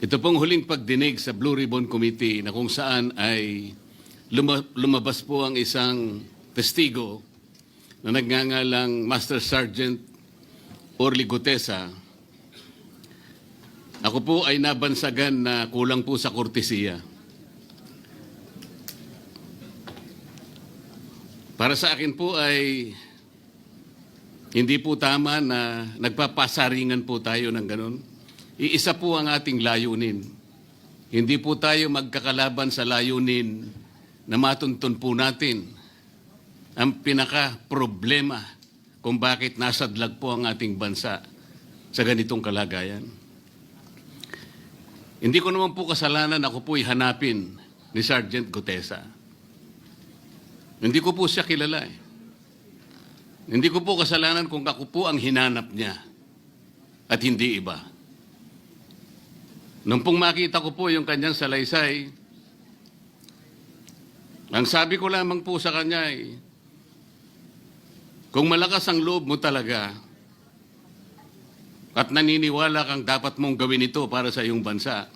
Ito pong huling pagdinig sa Blue Ribbon Committee na kung saan ay lumabas po ang isang testigo na nagngangalang Master Sergeant Orly Gutesa. Ako po ay nabansagan na kulang po sa kortesiya. Para sa akin po ay hindi po tama na nagpapasaringan po tayo ng ganun. Iisa po ang ating layunin. Hindi po tayo magkakalaban sa layunin na matuntun po natin ang pinaka-problema kung bakit nasadlag po ang ating bansa sa ganitong kalagayan. Hindi ko naman po kasalanan ako po'y hanapin ni Sergeant Gutesa. Hindi ko po siya kilala eh. Hindi ko po kasalanan kung ako po ang hinanap niya at hindi iba. Nung pong makita ko po yung kanyang salaysay, ang sabi ko lamang po sa kanya ay, kung malakas ang loob mo talaga at naniniwala kang dapat mong gawin ito para sa iyong bansa,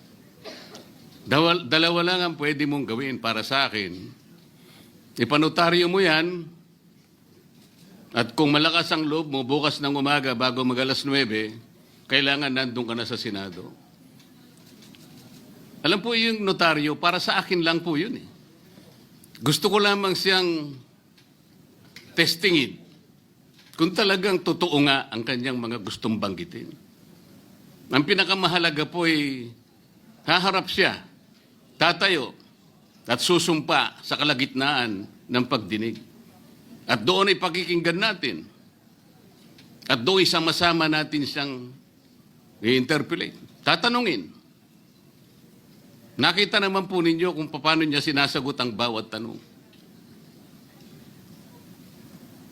dalawa lang ang pwede mong gawin para sa akin. Ipanotaryo mo yan at kung malakas ang loob mo bukas ng umaga bago mag-alas 9, kailangan nandun ka na sa Senado. Alam po yung notaryo, para sa akin lang po yun eh. Gusto ko lamang siyang testingin kung talagang totoo nga ang kanyang mga gustong banggitin. Ang pinakamahalaga po ay haharap siya, tatayo, at susumpa sa kalagitnaan ng pagdinig. At doon ay pakikinggan natin. At doon ay sama-sama natin siyang i-interpolate. Tatanungin. Nakita naman po ninyo kung paano niya sinasagot ang bawat tanong.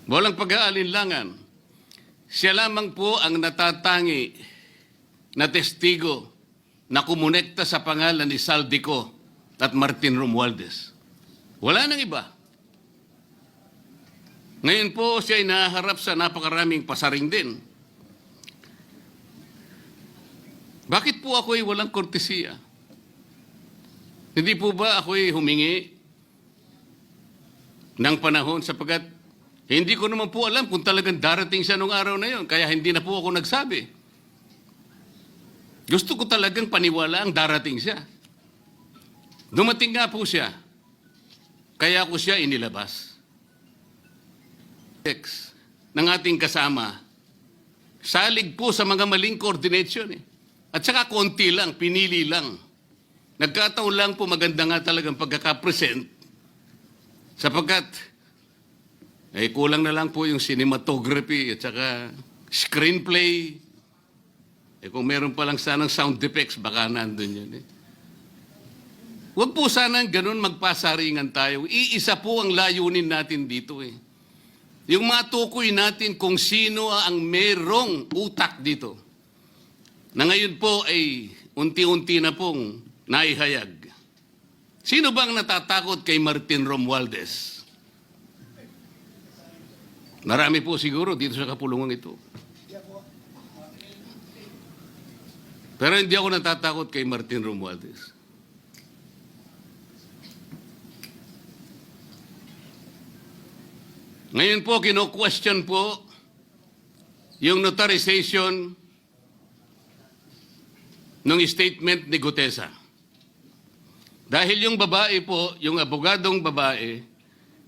Walang pag-aalinlangan. Siya lamang po ang natatangi na testigo na kumonekta sa pangalan ni Saldico at Martin Romualdez. Wala nang iba. Ngayon po siya ay naharap sa napakaraming pasaring din. Bakit po ako ay walang kortesiya? Hindi po ba ako'y humingi ng panahon sapagkat hindi ko naman po alam kung talagang darating siya nung araw na yon, kaya hindi na po ako nagsabi. Gusto ko talagang paniwala ang darating siya. Dumating nga po siya, kaya ko siya inilabas. Ng ating kasama, salig po sa mga maling coordination eh. At saka konti lang, pinili lang. Nagkataon lang po maganda nga talagang pagkakapresent sapagkat kulang na lang po yung cinematography at saka screenplay. Kung meron pa lang sanang sound effects, baka nandun yun eh. Huwag po sanang ganun magpasaringan tayo. Iisa po ang layunin natin dito eh. Yung matukoy natin kung sino ang merong utak dito. Na ngayon po ay unti-unti na pong naihayag. Sino bang natatakot kay Martin Romualdez? Marami po siguro dito sa kapulungan ito. Pero hindi ako natatakot kay Martin Romualdez. Ngayon po, kino-question po yung notarization ng statement ni Gutesa. Dahil yung babae po, yung abogadong babae,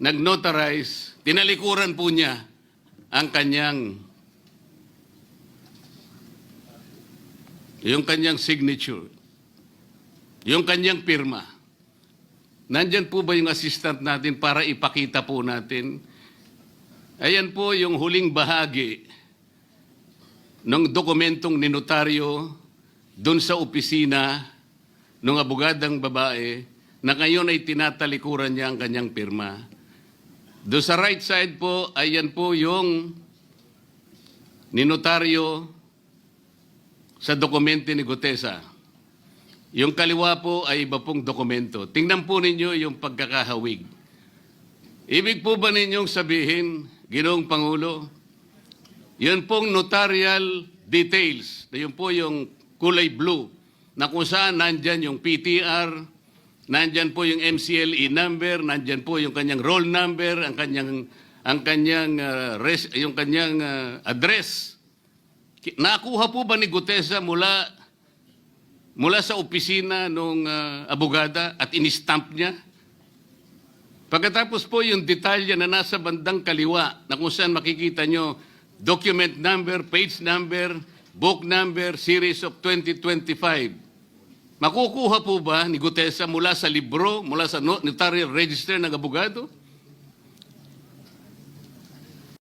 nag-notarize, tinalikuran po niya ang yung kanyang signature, yung kanyang pirma. Nandyan po ba yung assistant natin para ipakita po natin? Ayan po yung huling bahagi ng dokumentong ninotaryo doon sa opisina ng abogadang babae na ngayon ay tinatalikuran niya ang kanyang pirma. Doon sa right side po, ayan po yung ninotaryo sa dokumento ni Gutesa. Yung kaliwa po ay iba pong dokumento. Tingnan po ninyo yung pagkakahawig. Ibig po ba ninyong sabihin, Ginoong Pangulo, yun pong notarial details, na yun po yung kulay blue na kung saan nandyan yung PTR, nandyan po yung MCLE number, nandyan po yung kanyang roll number, yung kanyang address. Nakuha po ba ni Gutesa mula sa opisina ng abogada at in-stamp niya? Pagkatapos po yung detalye na nasa bandang kaliwa na kung saan makikita nyo document number, page number, book number, series of 2025. Makukuha po ba ni Gutesa mula sa libro, mula sa notarial register ng abogado?